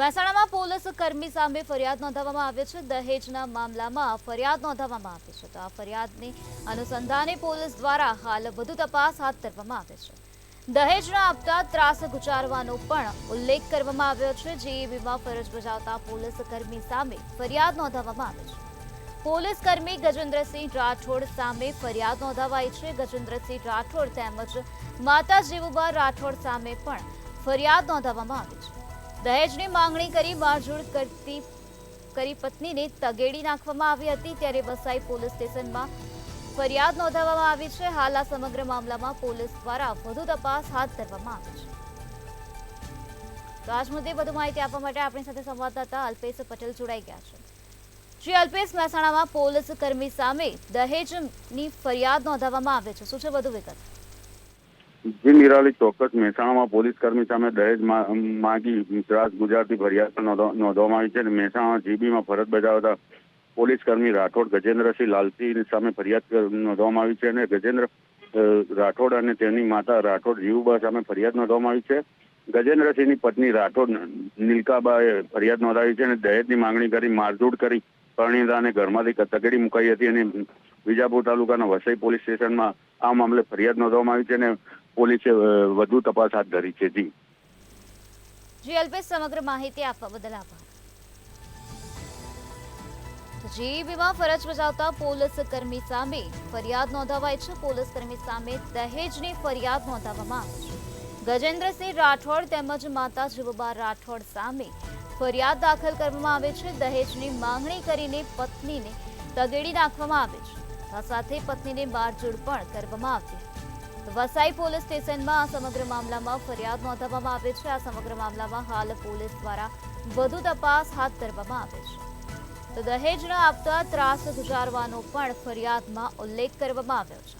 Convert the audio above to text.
મહેસાણામાં પોલીસ કર્મી સામે ફરિયાદ નોંધાવવામાં આવી છે। દહેજના મામલામાં ફરિયાદ નોંધાવવામાં આવી છે, તો આ ફરિયાદની અનુસંધાને પોલીસ દ્વારા હાલ વધુ તપાસ હાથ ધરવામાં આવી છે। દહેજના આપતા ત્રાસ ગુજારવાનો પણ ઉલ્લેખ કરવામાં આવ્યો છે। જીઈબીમાં ફરજ બજાવતા પોલીસ કર્મી સામે ફરિયાદ નોંધાવવામાં આવી છે। પોલીસ કર્મી ગજેન્દ્રસિંહ રાઠોડ સામે ફરિયાદ નોંધાવાઈ છે। ગજેન્દ્રસિંહ રાઠોડ તેમજ માતા જીવુબા રાઠોડ સામે પણ ફરિયાદ નોંધાવવામાં આવી છે। દહેજની માંગણી કરી મારઝૂડ કરી પત્નીને તગેડી નાખવામાં આવી હતી, ત્યારે વસાઈ પોલીસ સ્ટેશનમાં ફરિયાદ નોંધાવવામાં આવી છે। હાલ આ સમગ્ર મામલામાં પોલીસ દ્વારા વધુ તપાસ હાથ ધરવામાં આવી છે। તો આજ મુદ્દે વધુ માહિતી આપવા માટે આપણી સાથે સંવાદદાતા અલ્પેશ પટેલ જોડાઈ ગયા છે। શ્રી અલ્પેશ, મહેસાણામાં પોલીસ કર્મી સામે દહેજની ફરિયાદ નોંધાવવામાં આવે છે, શું છે વધુ વિગત? જી નિરાલી, ચોક્કસ મહેસાણામાં પોલીસ કર્મી સામે દહેજ માગી ત્રાસ ગુજારતી ફરિયાદ નોંધવામાં આવી છે। મહેસાણા જીબીમાં ફરજ બજાવતા પોલીસ કર્મી રાઠોડ ગજેન્દ્રસિંહ લાલસિંહ સામે ફરિયાદ નોંધવામાં આવી છે અને ગજેન્દ્ર રાઠોડ અને તેની માતા રાઠોડ જીવુબા સામે ફરિયાદ નોંધવામાં આવી છે। ગજેન્દ્રસિંહની પત્ની રાઠોડ નીલકાબાએ ફરિયાદ નોંધાવી છે અને દહેજની માંગણી કરી મારઝૂડ કરી પરણીતાને ઘરમાંથી તગેડી મુકાઈ હતી અને વિજાપુર તાલુકાના વસઈ પોલીસ સ્ટેશનમાં આ મામલે ફરિયાદ નોંધવામાં આવી છે અને પોલીસે વધુ તપાસ હાથ ધરી છે। જી અલ્પેશ, સમગ્ર માહિતી આપવા બદલ આભાર। જીઈબીમાં ફરજ બજાવતા પોલીસ કર્મી સામે ફરિયાદ નોંધાવાઈ છે। પોલીસ કર્મી સામે દહેજની ફરિયાદ નોંધાવવામાં આવી છે। ગજેન્દ્રસિંહ રાઠોડ તેમજ માતા જીવુબા રાઠોડ સામે ફરિયાદ દાખલ કરવામાં આવી છે। દહેજની માંગણી કરીને પત્નીને તગેડી નાખવામાં આવી છે, આ સાથે પત્નીને મારઝૂડ પણ કરવામાં આવી હતી। વસાઈ પોલીસ સ્ટેશનમાં આ સમગ્ર મામલામાં ફરિયાદ નોંધાવવામાં આવે છે। આ સમગ્ર મામલામાં હાલ પોલીસ દ્વારા વધુ તપાસ હાથ ધરવામાં આવે છે। તો દહેજના આપતા ત્રાસ ગુજારવાનો પણ ફરિયાદમાં ઉલ્લેખ કરવામાં આવ્યો છે।